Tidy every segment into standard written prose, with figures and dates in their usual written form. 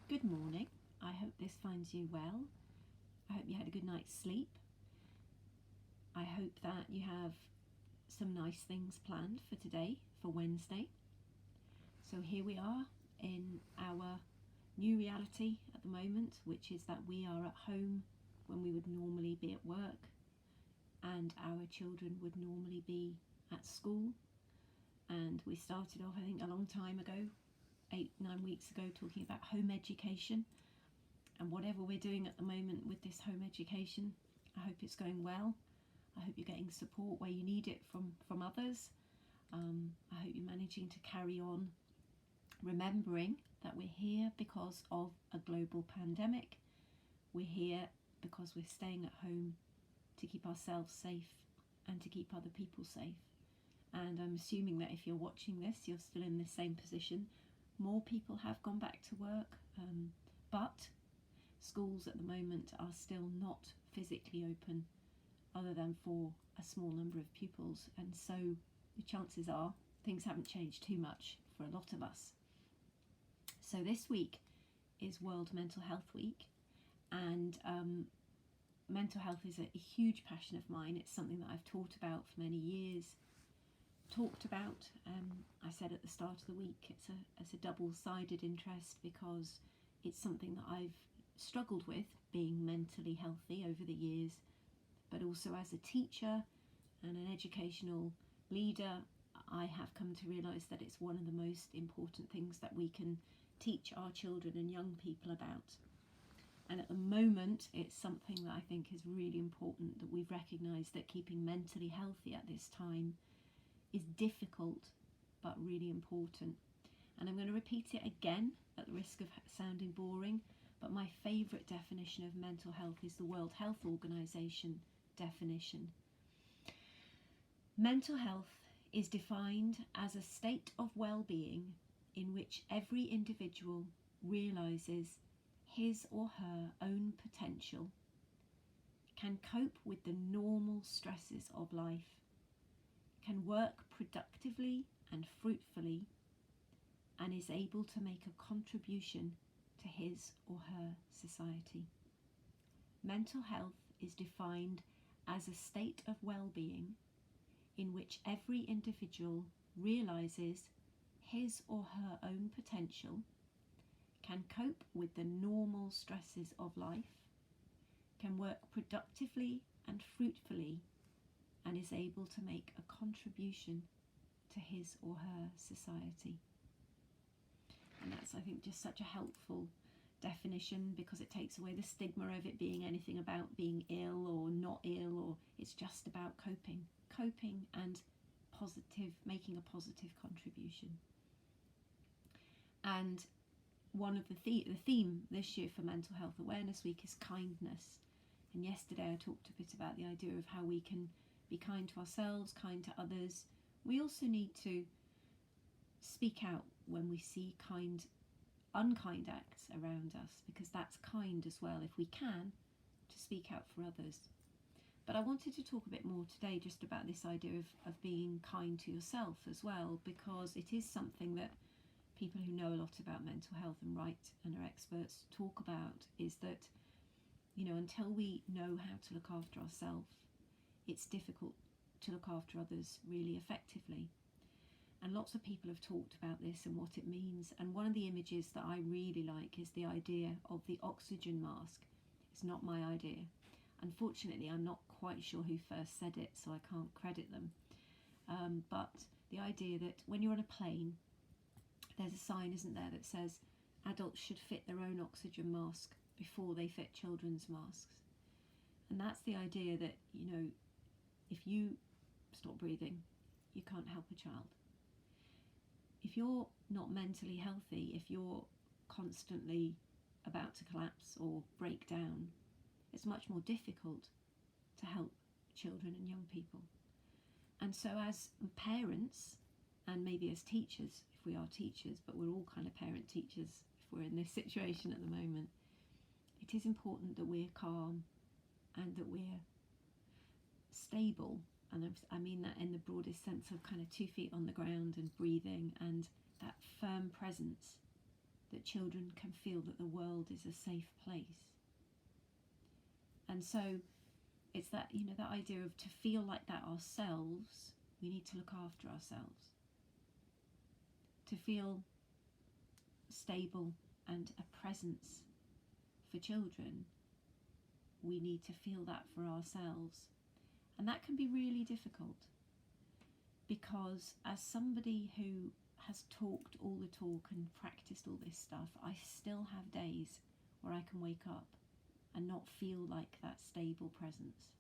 Good morning. I hope this finds you well. I hope you had a good night's sleep. I hope that you have some nice things planned for today, for Wednesday. So here we are in our new reality at the moment, which is that we are at home when we would normally be at work and our children would normally be at school. And we started off, I think, a long time ago, 8-9 weeks ago, talking about home education. And whatever we're doing at the moment with this home education, I hope it's going well. I hope you're getting support where you need it from others. I hope you're managing to carry on, remembering that we're here because of a global pandemic. We're here because we're staying at home to keep ourselves safe and to keep other people safe. And I'm assuming that if you're watching this, you're still in the same position. More people have gone back to work, but schools at the moment are still not physically open other than for a small number of pupils, and so the chances are things haven't changed too much for a lot of us. So this week is World Mental Health Week, and mental health is a huge passion of mine. It's something that I've taught about for many years. I said at the start of the week, it's a double-sided interest because it's something that I've struggled with, being mentally healthy over the years, but also as a teacher and an educational leader, I have come to realise that it's one of the most important things that we can teach our children and young people about. And at the moment, it's something that I think is really important, that we've recognised that keeping mentally healthy at this time is difficult but really important. And I'm going to repeat it again at the risk of sounding boring, but my favourite definition of mental health is the World Health Organization definition. Mental health is defined as a state of well-being in which every individual realises his or her own potential, can cope with the normal stresses of life, can work productively and fruitfully, and is able to make a contribution to his or her society. Mental health is defined as a state of well-being in which every individual realises his or her own potential, can cope with the normal stresses of life, can work productively and fruitfully, and is able to make a contribution to his or her society. And that's, I think, just such a helpful definition because it takes away the stigma of it being anything about being ill or not ill, or it's just about coping and making a positive contribution. And one of the theme this year for Mental Health Awareness Week is kindness. And yesterday I talked a bit about the idea of how we can be kind to ourselves, kind to others. We also need to speak out when we see unkind acts around us, because that's kind as well, if we can, to speak out for others. But I wanted to talk a bit more today just about this idea of being kind to yourself as well, because it is something that people who know a lot about mental health and write and are experts talk about, is that, until we know how to look after ourselves, it's difficult to look after others really effectively. And lots of people have talked about this and what it means. And one of the images that I really like is the idea of the oxygen mask. It's not my idea. Unfortunately, I'm not quite sure who first said it, so I can't credit them. But the idea that when you're on a plane, there's a sign, isn't there, that says adults should fit their own oxygen mask before they fit children's masks. And that's the idea that, if you stop breathing, you can't help a child. If you're not mentally healthy, if you're constantly about to collapse or break down, it's much more difficult to help children and young people. And so as parents, and maybe as teachers, if we are teachers, but we're all kind of parent teachers if we're in this situation at the moment, it is important that we're calm and that we're stable. And I mean that in the broadest sense of kind of 2 feet on the ground and breathing, and that firm presence that children can feel that the world is a safe place. And so it's that, that idea of to feel like that ourselves, we need to look after ourselves. To feel stable and a presence for children, we need to feel that for ourselves. And that can be really difficult, because as somebody who has talked all the talk and practiced all this stuff, I still have days where I can wake up and not feel like that stable presence.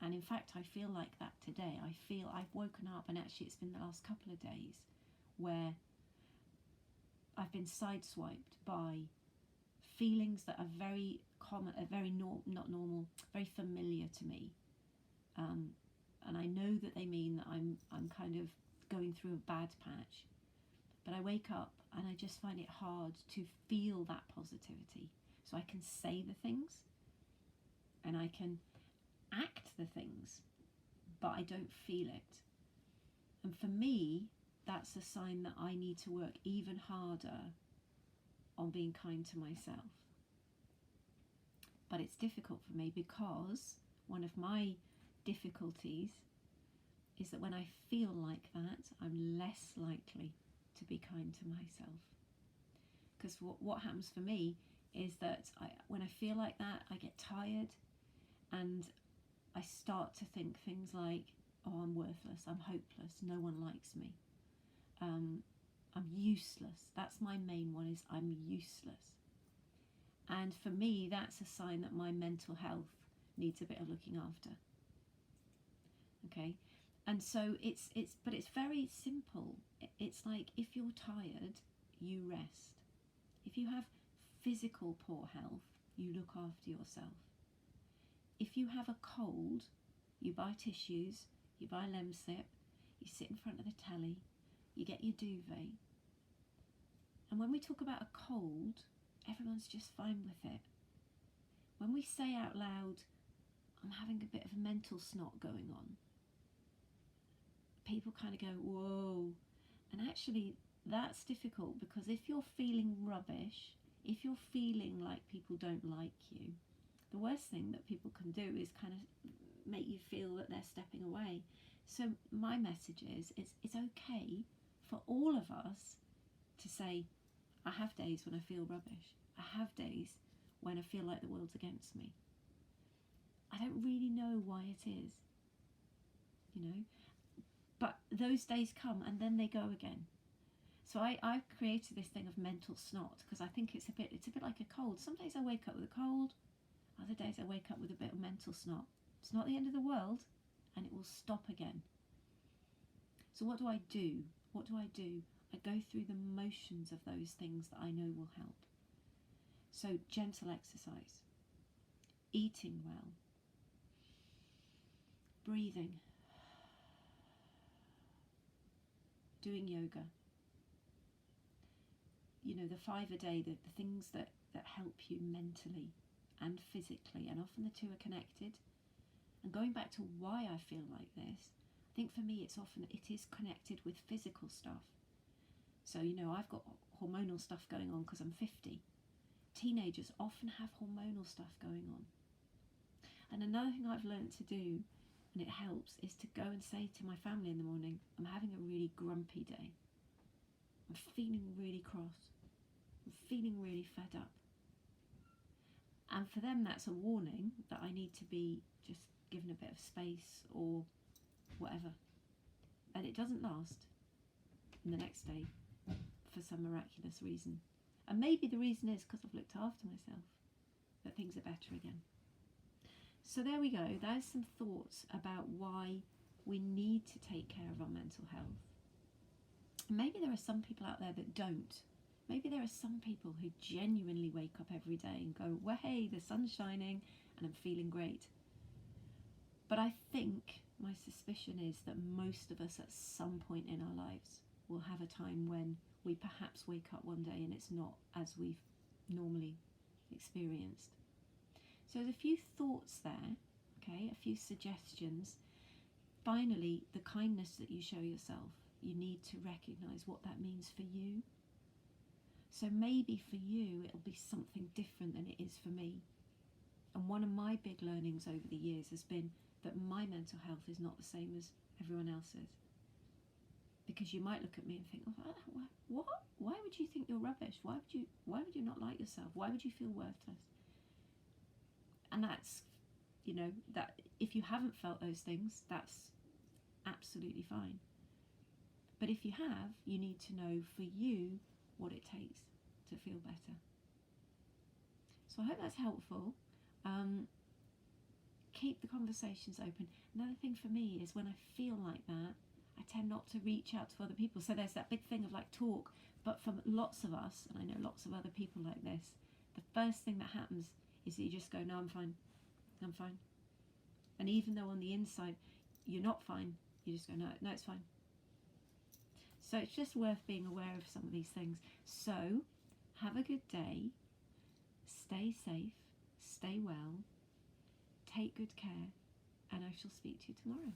And in fact, I feel like that today. I feel I've woken up, and actually it's been the last couple of days where I've been sideswiped by feelings that are very common, not normal, very familiar to me. And I know that they mean that I'm kind of going through a bad patch. But I wake up and I just find it hard to feel that positivity. So I can say the things and I can act the things, but I don't feel it. And for me, that's a sign that I need to work even harder on being kind to myself. But it's difficult for me, because one of my difficulties is that when I feel like that, I'm less likely to be kind to myself. Because what happens for me is that when I feel like that, I get tired and I start to think things like, oh, I'm worthless, I'm hopeless, no one likes me, I'm useless. That's my main one, is I'm useless. And for me, that's a sign that my mental health needs a bit of looking after. Okay, and so it's very simple. It's like, if you're tired, you rest. If you have physical poor health, you look after yourself. If you have a cold, you buy tissues, you buy Lemsip, you sit in front of the telly, you get your duvet. And when we talk about a cold, everyone's just fine with it. When we say out loud, I'm having a bit of a mental snot going on, people kind of go, whoa. And actually, that's difficult, because if you're feeling rubbish, if you're feeling like people don't like you, the worst thing that people can do is kind of make you feel that they're stepping away. So my message is, it's okay for all of us to say, I have days when I feel rubbish. I have days when I feel like the world's against me. I don't really know why it is, but those days come and then they go again. So I've created this thing of mental snot, because I think it's a bit like a cold. Some days I wake up with a cold, other days I wake up with a bit of mental snot. It's not the end of the world, and it will stop again. So what do I do? I go through the motions of those things that I know will help. So gentle exercise, eating well, breathing, doing yoga. The 5 a day, the things that help you mentally and physically, and often the two are connected. And going back to why I feel like this, I think for me it is connected with physical stuff. So, I've got hormonal stuff going on because I'm 50. Teenagers often have hormonal stuff going on. And another thing I've learned to do, and it helps, is to go and say to my family in the morning, I'm having a really grumpy day. I'm feeling really cross. I'm feeling really fed up. And for them, that's a warning that I need to be just given a bit of space or whatever. And it doesn't last. And the next day, for some miraculous reason. And maybe the reason is because I've looked after myself, that things are better again. So there we go. There's some thoughts about why we need to take care of our mental health. Maybe there are some people out there that don't. Maybe there are some people who genuinely wake up every day and go, well, hey, the sun's shining and I'm feeling great. But I think my suspicion is that most of us at some point in our lives will have a time when we perhaps wake up one day and it's not as we've normally experienced. So there's a few thoughts there, okay, a few suggestions. Finally, the kindness that you show yourself, you need to recognise what that means for you. So maybe for you it'll be something different than it is for me. And one of my big learnings over the years has been that my mental health is not the same as everyone else's. Because you might look at me and think, oh, what? Why would you think you're rubbish? Why would you not like yourself? Why would you feel worthless? And that's, that if you haven't felt those things, that's absolutely fine. But if you have, you need to know for you what it takes to feel better. So I hope that's helpful. Keep the conversations open. Another thing for me is when I feel like that, I tend not to reach out to other people. So there's that big thing of like talk, but for lots of us, and I know lots of other people like this, the first thing that happens is that you just go, no, I'm fine. I'm fine. And even though on the inside you're not fine, you just go, no, it's fine. So it's just worth being aware of some of these things. So have a good day, stay safe, stay well, take good care, and I shall speak to you tomorrow.